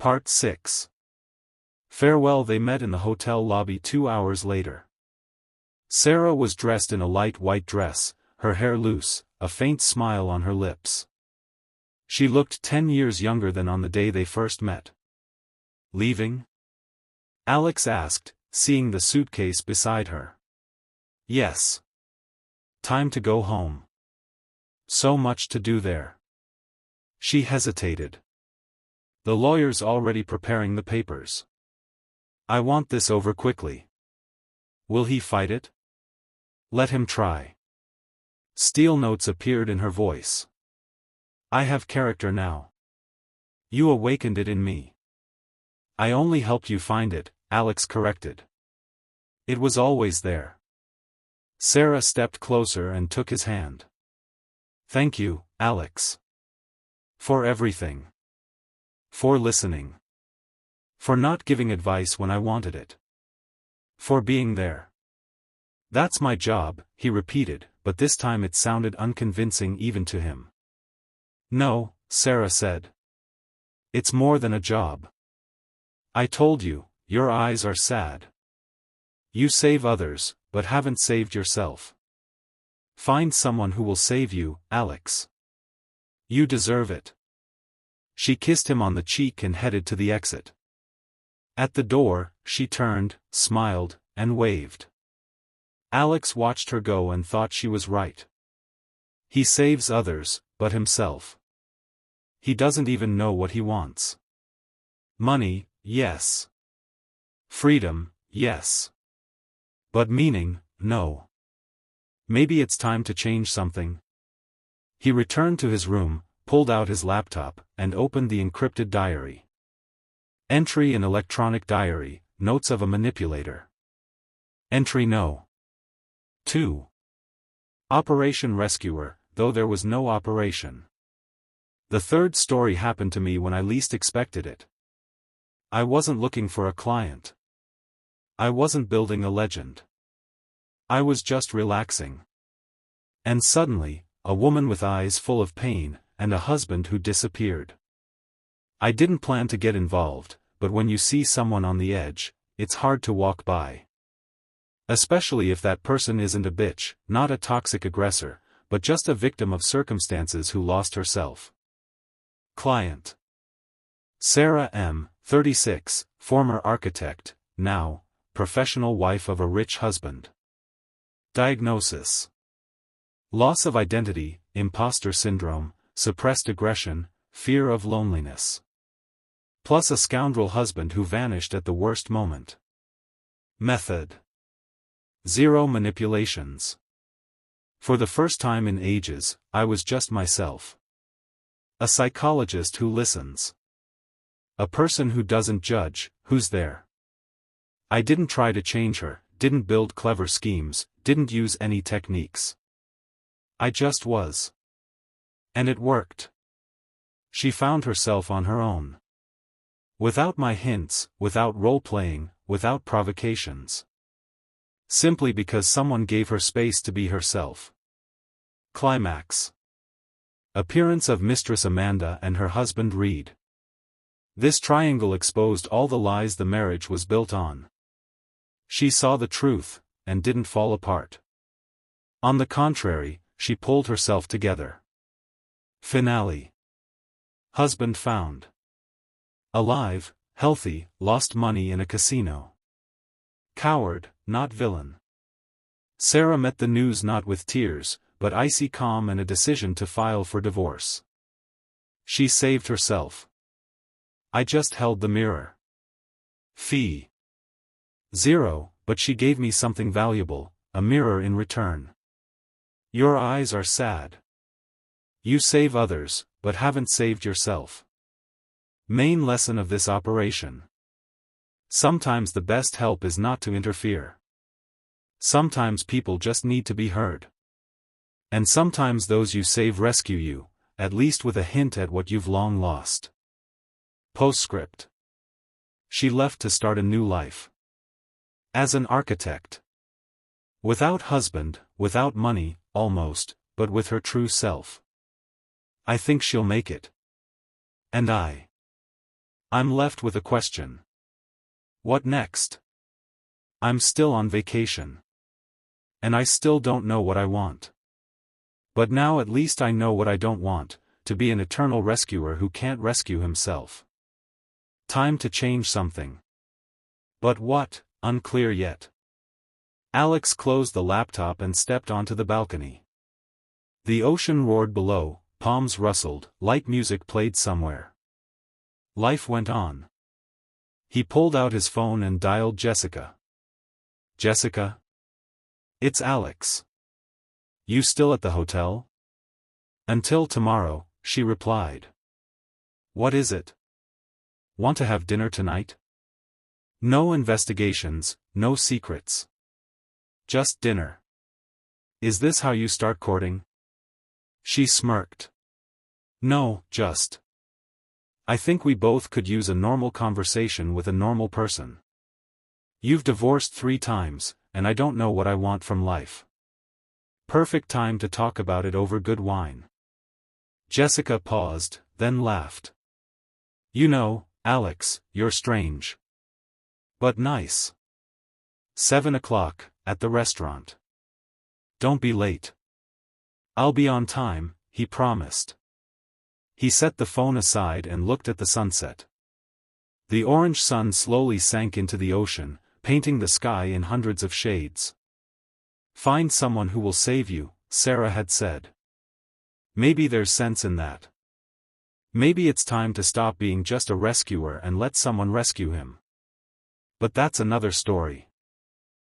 Part 6. Farewell. They met in the hotel lobby 2 hours later. Sarah was dressed in a light white dress, her hair loose, a faint smile on her lips. She looked 10 years younger than on the day they first met. Leaving? Alex asked, seeing the suitcase beside her. Yes. Time to go home. So much to do there. She hesitated. The lawyer's already preparing the papers. I want this over quickly. Will he fight it? Let him try. Steel notes appeared in her voice. I have character now. You awakened it in me. I only helped you find it, Alex corrected. It was always there. Sarah stepped closer and took his hand. Thank you, Alex. For everything. For listening. For not giving advice when I wanted it. For being there. That's my job, he repeated, but this time it sounded unconvincing even to him. No, Sarah said. It's more than a job. I told you, your eyes are sad. You save others, but haven't saved yourself. Find someone who will save you, Alex. You deserve it. She kissed him on the cheek and headed to the exit. At the door, she turned, smiled, and waved. Alex watched her go and thought she was right. He saves others, but himself. He doesn't even know what he wants. Money, yes. Freedom, yes. But meaning, no. Maybe it's time to change something. He returned to his room, pulled out his laptop, and opened the encrypted diary. Entry in electronic diary, notes of a manipulator. Entry No. 2. Operation Rescuer, though there was no operation. The third story happened to me when I least expected it. I wasn't looking for a client. I wasn't building a legend. I was just relaxing. And suddenly, a woman with eyes full of pain, and a husband who disappeared. I didn't plan to get involved, but when you see someone on the edge, it's hard to walk by. Especially if that person isn't a bitch, not a toxic aggressor, but just a victim of circumstances who lost herself. Client. Sarah M., 36, former architect, now, professional wife of a rich husband. Diagnosis. Loss of identity, imposter syndrome, suppressed aggression, fear of loneliness. Plus a scoundrel husband who vanished at the worst moment. Method. 0 manipulations. For the first time in ages, I was just myself. A psychologist who listens. A person who doesn't judge, who's there. I didn't try to change her, didn't build clever schemes, didn't use any techniques. I just was. And it worked. She found herself on her own. Without my hints, without role-playing, without provocations. Simply because someone gave her space to be herself. Climax. Appearance of Mistress Amanda and her husband Reed. This triangle exposed all the lies the marriage was built on. She saw the truth, and didn't fall apart. On the contrary, she pulled herself together. Finale. Husband found. Alive, healthy, lost money in a casino. Coward, not villain. Sarah met the news not with tears, but icy calm and a decision to file for divorce. She saved herself. I just held the mirror. Fee. 0, but she gave me something valuable, a mirror in return. Your eyes are sad. You save others, but haven't saved yourself. Main lesson of this operation. Sometimes the best help is not to interfere. Sometimes people just need to be heard. And sometimes those you save rescue you, at least with a hint at what you've long lost. Postscript. She left to start a new life. As an architect. Without husband, without money, almost, but with her true self. I think she'll make it. And I. I'm left with a question. What next? I'm still on vacation. And I still don't know what I want. But now at least I know what I don't want, to be an eternal rescuer who can't rescue himself. Time to change something. But what, unclear yet. Alex closed the laptop and stepped onto the balcony. The ocean roared below, palms rustled, light music played somewhere. Life went on. He pulled out his phone and dialed Jessica. Jessica? It's Alex. You still at the hotel? Until tomorrow, she replied. What is it? Want to have dinner tonight? No investigations, no secrets. Just dinner. Is this how you start courting? She smirked. No, just. I think we both could use a normal conversation with a normal person. You've divorced 3 times, and I don't know what I want from life. Perfect time to talk about it over good wine. Jessica paused, then laughed. You know, Alex, you're strange. But nice. 7 o'clock, at the restaurant. Don't be late. I'll be on time, he promised. He set the phone aside and looked at the sunset. The orange sun slowly sank into the ocean, painting the sky in hundreds of shades. Find someone who will save you, Sarah had said. Maybe there's sense in that. Maybe it's time to stop being just a rescuer and let someone rescue him. But that's another story.